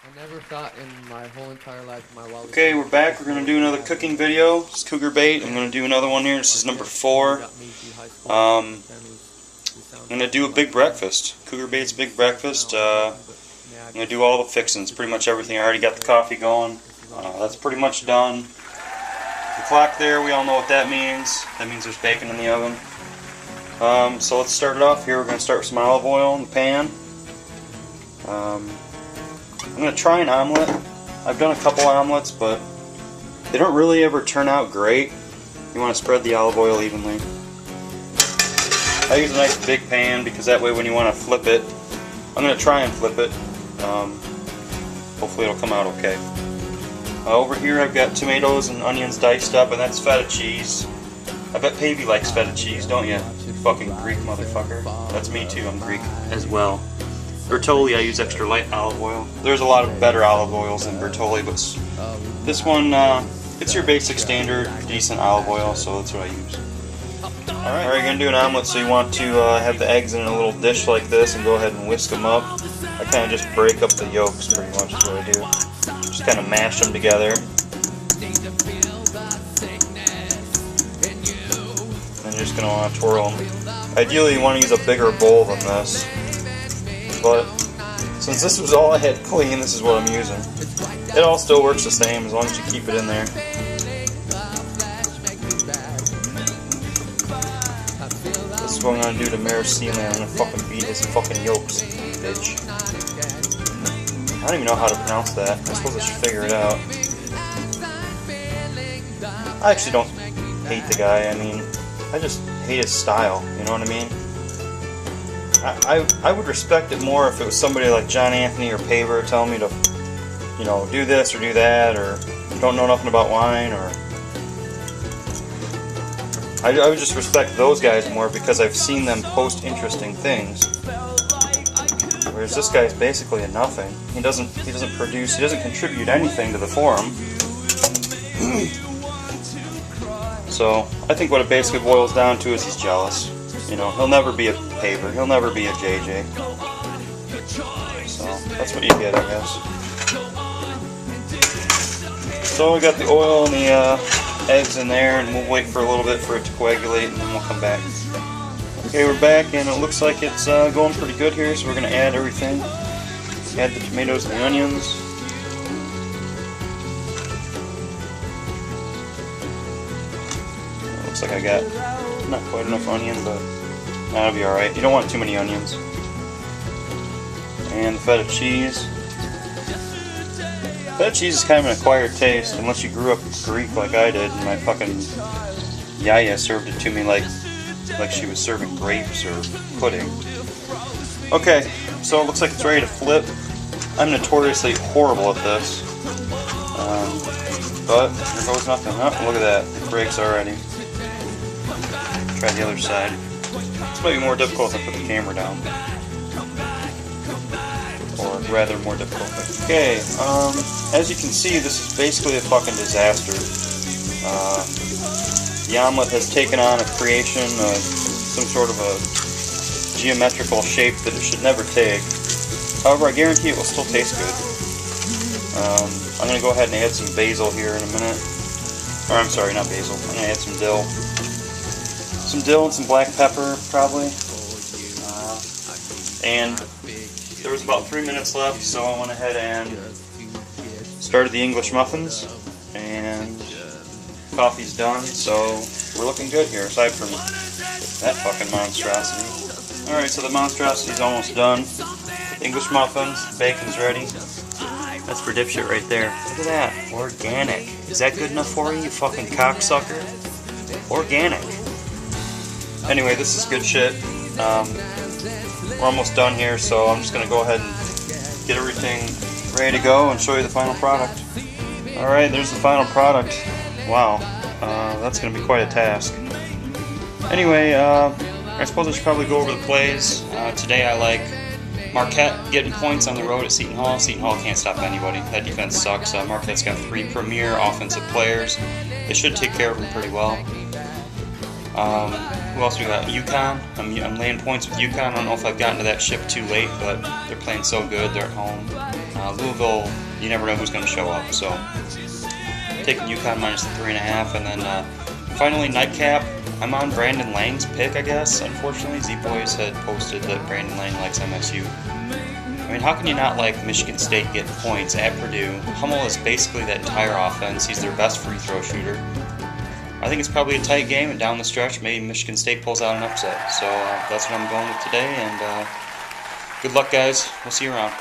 I never thought in my whole entire life my wildest. Okay, we're back. We're gonna do another cooking video. It's Cougar bait. I'm gonna do another one here. This is number 4. I'm gonna do a big breakfast. Cougar bait's big breakfast. I'm gonna do all the fixings, pretty much everything. I already got the coffee going. That's pretty much done. The clock there, we all know what that means. That means there's bacon in the oven. So let's start it off here. We're gonna start with some olive oil in the pan. I'm going to try an omelet. I've done a couple omelets, but they don't really ever turn out great. You want to spread the olive oil evenly. I use a nice big pan because that way when you want to flip it, I'm going to try and flip it. Hopefully it'll come out okay. Over here I've got tomatoes and onions diced up, and that's feta cheese. I bet Pavey likes feta cheese, don't you? You fucking Greek motherfucker. That's me too, I'm Greek as well. Bertolli, I use extra light olive oil. There's a lot of better olive oils than Bertolli, but this one, it's your basic standard decent olive oil, so that's what I use. Alright, you're going to do an omelet, so you want to have the eggs in a little dish like this and go ahead and whisk them up. I kind of just break up the yolks pretty much is what I do. Just kind of mash them together. And you're just going to want to twirl them. Ideally you want to use a bigger bowl than this. But since this was all I had clean, this is what I'm using. It all still works the same as long as you keep it in there. This is what I'm gonna do to Mayor Sealand. I'm gonna fucking beat his fucking yolks, bitch. I don't even know how to pronounce that. I suppose I should figure it out. I actually don't hate the guy. I mean, I just hate his style. You know what I mean? I would respect it more if it was somebody like John Anthony or Paver telling me to, you know, do this or do that, or don't know nothing about wine, or I would just respect those guys more because I've seen them post interesting things. Whereas this guy's basically a nothing. He doesn't produce, he doesn't contribute anything to the forum. So I think what it basically boils down to is he's jealous. You know, he'll never be a Paver, he'll never be a JJ. So, that's what you get, I guess. So we got the oil and the eggs in there, and we'll wait for a little bit for it to coagulate, and then we'll come back. Okay, we're back, and it looks like it's going pretty good here, so we're going to add everything. Add the tomatoes and the onions. It looks like I got not quite enough onion, but that'll be alright. You don't want too many onions. And the feta cheese. Feta cheese is kind of an acquired taste, unless you grew up Greek like I did, and my fucking yaya served it to me like she was serving grapes or pudding. Okay, so it looks like it's ready to flip. I'm notoriously horrible at this. But there goes nothing. Oh, look at that. It breaks already. Try the other side. This might be more difficult if I put the camera down. Or rather more difficult. Okay, as you can see, this is basically a fucking disaster. The omelet has taken on a creation of some sort of a geometrical shape that it should never take. However, I guarantee it will still taste good. I'm going to go ahead and add some basil here in a minute. Or I'm sorry, not basil. I'm going to add some dill. Some dill and some black pepper, probably. And there was about 3 minutes left, so I went ahead and started the English muffins. And coffee's done, so we're looking good here, aside from that fucking monstrosity. Alright, so the monstrosity's almost done. English muffins, bacon's ready. That's for dipshit right there. Look at that. Organic. Is that good enough for you, you fucking cocksucker? Organic. Anyway, this is good shit. We're almost done here, so I'm just going to go ahead and get everything ready to go and show you the final product. Alright, there's the final product. Wow, that's going to be quite a task. Anyway, I suppose I should probably go over the plays. Today I like Marquette getting points on the road at Seton Hall. Seton Hall can't stop anybody. That defense sucks. Marquette's got 3 premier offensive players. They should take care of them pretty well. Who else we got? UConn. I'm laying points with UConn. I don't know if I've gotten to that ship too late, but they're playing so good. They're at home. Louisville, you never know who's going to show up. So taking UConn minus the 3.5, and then finally nightcap. I'm on Brandon Lang's pick, I guess. Unfortunately, Z-Boys had posted that Brandon Lang likes MSU. I mean, how can you not like Michigan State getting points at Purdue? Hummel is basically that entire offense. He's their best free throw shooter. I think it's probably a tight game, and down the stretch, maybe Michigan State pulls out an upset. So that's what I'm going with today, and good luck, guys. We'll see you around.